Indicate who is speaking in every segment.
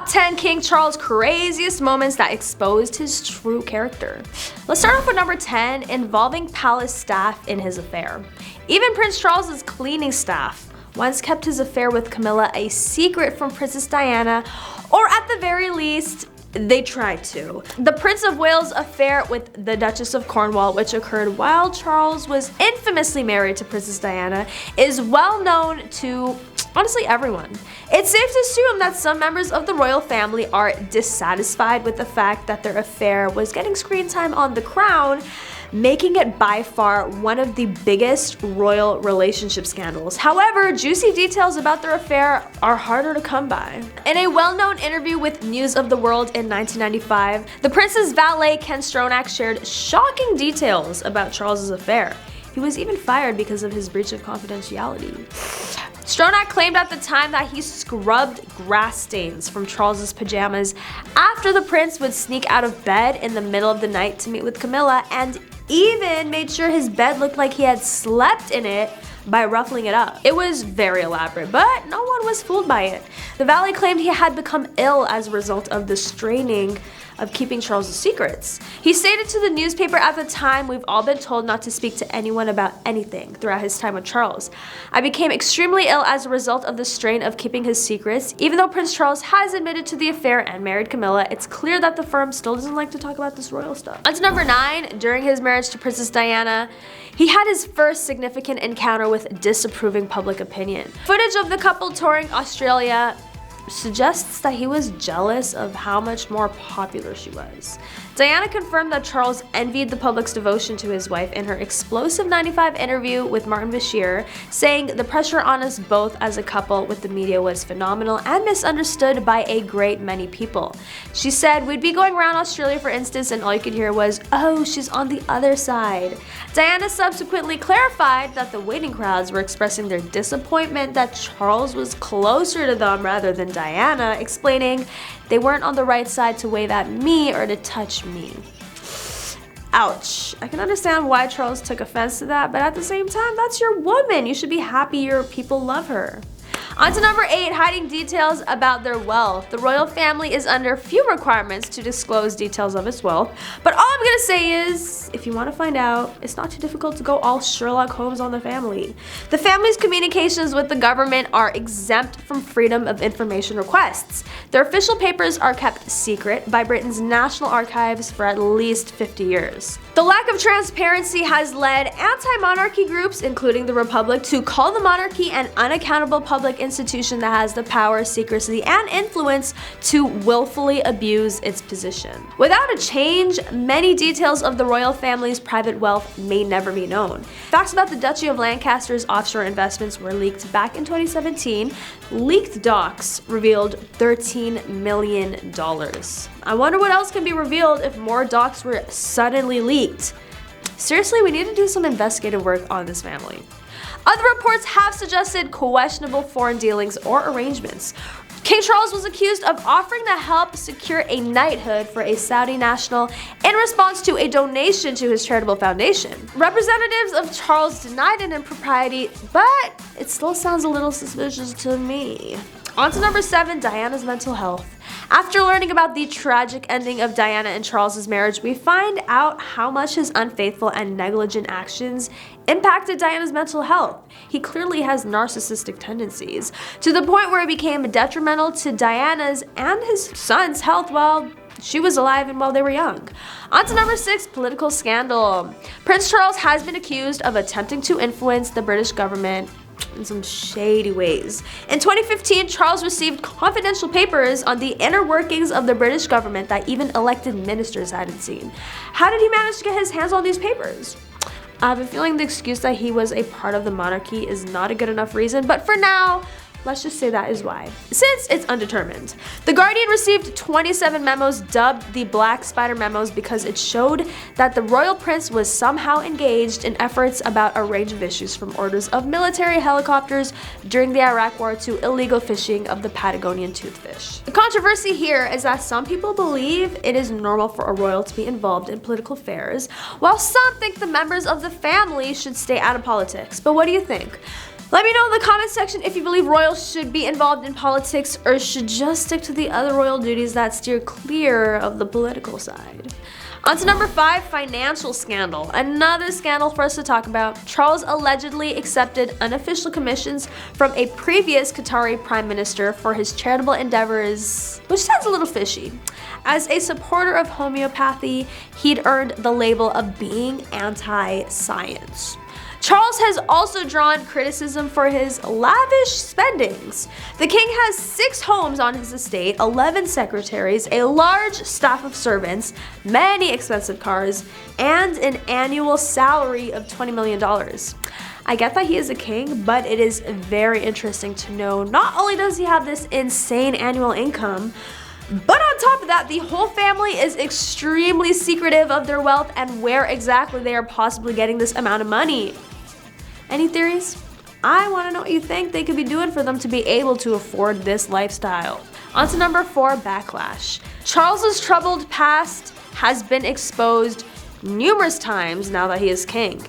Speaker 1: 10 King Charles' craziest moments that exposed his true character. Let's start off with number 10, involving palace staff in his affair. Even Prince Charles's cleaning staff once kept his affair with Camilla a secret from Princess Diana, or at the very least, they tried to. The Prince of Wales' affair with the Duchess of Cornwall, which occurred while Charles was infamously married to Princess Diana, is well known to honestly everyone. It's safe to assume that some members of the royal family are dissatisfied with the fact that their affair was getting screen time on The Crown, making it by far one of the biggest royal relationship scandals. However, juicy details about their affair are harder to come by. In a well-known interview with News of the World in 1995, the prince's valet Ken Stronach shared shocking details about Charles's affair. He was even fired because of his breach of confidentiality. Stronach claimed at the time that he scrubbed grass stains from Charles's pajamas after the prince would sneak out of bed in the middle of the night to meet with Camilla, and even made sure his bed looked like he had slept in it by ruffling it up. It was very elaborate, but no one was fooled by it. The valet claimed he had become ill as a result of the straining of keeping Charles's secrets. He stated to the newspaper at the time, "We've all been told not to speak to anyone about anything throughout his time with Charles. I became extremely ill as a result of the strain of keeping his secrets. Even though Prince Charles has admitted to the affair and married Camilla, it's clear that the firm still doesn't like to talk about this royal stuff." On to number 9, during his marriage to Princess Diana, he had his first significant encounter with disapproving public opinion. Footage of the couple touring Australia suggests that he was jealous of how much more popular she was. Diana confirmed that Charles envied the public's devotion to his wife in her explosive 95 interview with Martin Bashir, saying, "The pressure on us both as a couple with the media was phenomenal and misunderstood by a great many people." She said, "We'd be going around Australia, for instance, and all you could hear was, 'Oh, she's on the other side.'" Diana subsequently clarified that the waiting crowds were expressing their disappointment that Charles was closer to them rather than Diana, explaining, "They weren't on the right side to wave at me or to touch me." Ouch. I can understand why Charles took offense to that, but at the same time, that's your woman. You should be happy your people love her. On to number 8, hiding details about their wealth. The royal family is under few requirements to disclose details of its wealth, but all I'm gonna say is, if you want to find out, it's not too difficult to go all Sherlock Holmes on the family. The family's communications with the government are exempt from freedom of information requests. Their official papers are kept secret by Britain's National Archives for at least 50 years. The lack of transparency has led anti-monarchy groups, including the Republic, to call the monarchy an unaccountable public institution that has the power, secrecy, and influence to willfully abuse its position. Without a change, many details of the royal family's private wealth may never be known. Facts about the Duchy of Lancaster's offshore investments were leaked back in 2017. Leaked docs revealed $13 million. I wonder what else can be revealed if more docs were suddenly leaked. Seriously, we need to do some investigative work on this family. Other reports have suggested questionable foreign dealings or arrangements. King Charles was accused of offering to help secure a knighthood for a Saudi national in response to a donation to his charitable foundation. Representatives of Charles denied an impropriety, but it still sounds a little suspicious to me. On to number 7, Diana's mental health. After learning about the tragic ending of Diana and Charles's marriage, we find out how much his unfaithful and negligent actions impacted Diana's mental health. He clearly has narcissistic tendencies, to the point where it became detrimental to Diana's and his son's health while she was alive and while they were young. On to number 6, political scandal. Prince Charles has been accused of attempting to influence the British government in some shady ways. In 2015, Charles received confidential papers on the inner workings of the British government that even elected ministers hadn't seen. How did he manage to get his hands on these papers? I have a feeling the excuse that he was a part of the monarchy is not a good enough reason, but for now, let's just say that is why, since it's undetermined. The Guardian received 27 memos dubbed the Black Spider memos because it showed that the royal prince was somehow engaged in efforts about a range of issues, from orders of military helicopters during the Iraq War to illegal fishing of the Patagonian toothfish. The controversy here is that some people believe it is normal for a royal to be involved in political affairs, while some think the members of the family should stay out of politics. But what do you think? Let me know in the comment section if you believe royals should be involved in politics or should just stick to the other royal duties that steer clear of the political side. On to number 5, financial scandal. Another scandal for us to talk about. Charles allegedly accepted unofficial commissions from a previous Qatari prime minister for his charitable endeavors, which sounds a little fishy. As a supporter of homeopathy, he'd earned the label of being anti-science. Charles has also drawn criticism for his lavish spendings. The king has 6 homes on his estate, 11 secretaries, a large staff of servants, many expensive cars, and an annual salary of $20 million. I get that he is a king, but it is very interesting to know not only does he have this insane annual income, but on top of that, the whole family is extremely secretive of their wealth and where exactly they are possibly getting this amount of money. Any theories? I want to know what you think they could be doing for them to be able to afford this lifestyle. On to number 4, Backlash. Charles's troubled past has been exposed numerous times now that he is king.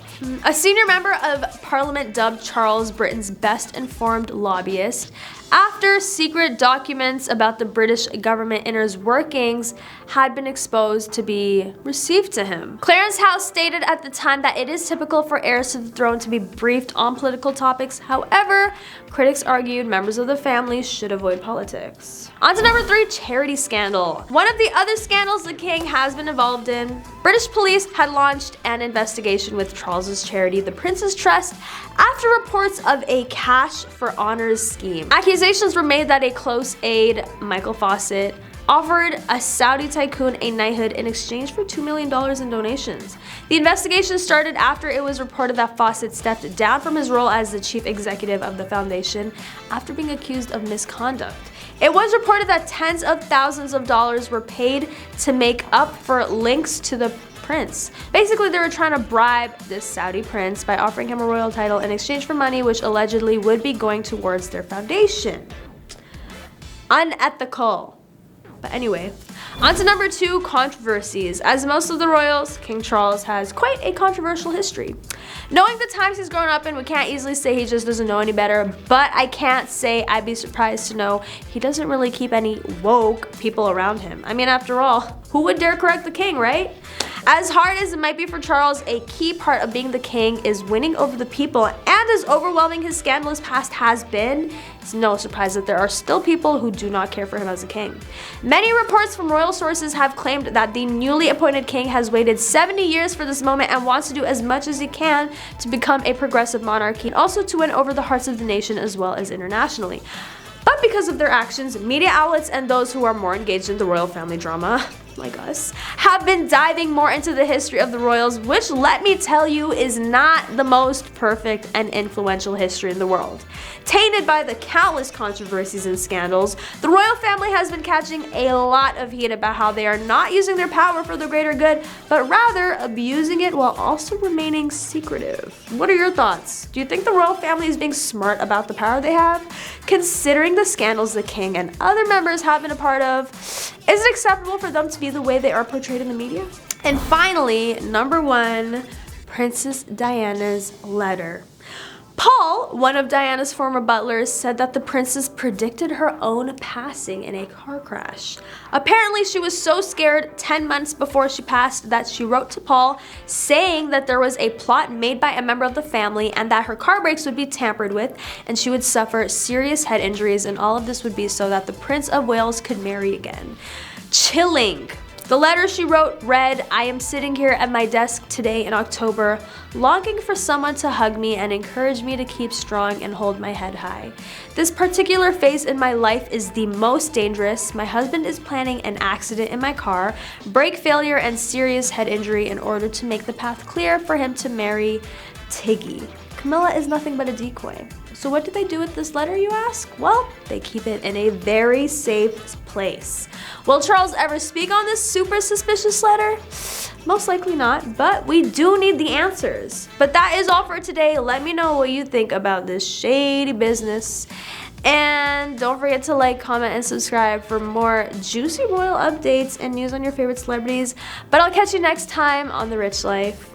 Speaker 1: A senior member of parliament dubbed Charles Britain's best informed lobbyist after secret documents about the British government inner workings had been exposed to be received to him. Clarence House stated at the time that it is typical for heirs to the throne to be briefed on political topics. However, critics argued members of the family should avoid politics. On to number 3, charity scandal. One of the other scandals the king has been involved in. British police had launched an investigation with Charles's charity, the Prince's Trust, after reports of a cash for honors scheme. Accusations were made that a close aide, Michael Fawcett, offered a Saudi tycoon a knighthood in exchange for $2 million in donations. The investigation started after it was reported that Fawcett stepped down from his role as the chief executive of the foundation after being accused of misconduct. It was reported that tens of thousands of dollars were paid to make up for links to the prince. Basically, they were trying to bribe this Saudi prince by offering him a royal title in exchange for money which allegedly would be going towards their foundation. Unethical. But anyway, on to number 2, controversies. As most of the royals, King Charles has quite a controversial history. Knowing the times he's grown up in, we can't easily say he just doesn't know any better, but I can't say I'd be surprised to know he doesn't really keep any woke people around him. I mean, after all, who would dare correct the king, right? As hard as it might be for Charles, a key part of being the king is winning over the people, and as overwhelming his scandalous past has been, it's no surprise that there are still people who do not care for him as a king. Many reports from royal sources have claimed that the newly appointed king has waited 70 years for this moment and wants to do as much as he can to become a progressive monarchy, and also to win over the hearts of the nation as well as internationally. But because of their actions, media outlets and those who are more engaged in the royal family drama, like us, have been diving more into the history of the royals, which, let me tell you, is not the most perfect and influential history in the world. Tainted by the countless controversies and scandals, the royal family has been catching a lot of heat about how they are not using their power for the greater good, but rather abusing it while also remaining secretive. What are your thoughts? Do you think the royal family is being smart about the power they have? Considering the scandals the king and other members have been a part of, is it acceptable for them to be the way they are portrayed in the media? And finally, number 1, Princess Diana's letter. Paul, one of Diana's former butlers, said that the princess predicted her own passing in a car crash. Apparently, she was so scared 10 months before she passed that she wrote to Paul saying that there was a plot made by a member of the family and that her car brakes would be tampered with and she would suffer serious head injuries, and all of this would be so that the Prince of Wales could marry again. Chilling. The letter she wrote read, "I am sitting here at my desk today in October, longing for someone to hug me and encourage me to keep strong and hold my head high. This particular phase in my life is the most dangerous. My husband is planning an accident in my car, brake failure and serious head injury in order to make the path clear for him to marry Tiggy." Camilla is nothing but a decoy. So what do they do with this letter, you ask? Well, they keep it in a very safe place. Will Charles ever speak on this super suspicious letter? Most likely not, but we do need the answers. But that is all for today. Let me know what you think about this shady business. And don't forget to like, comment, and subscribe for more juicy royal updates and news on your favorite celebrities. But I'll catch you next time on The Rich Life.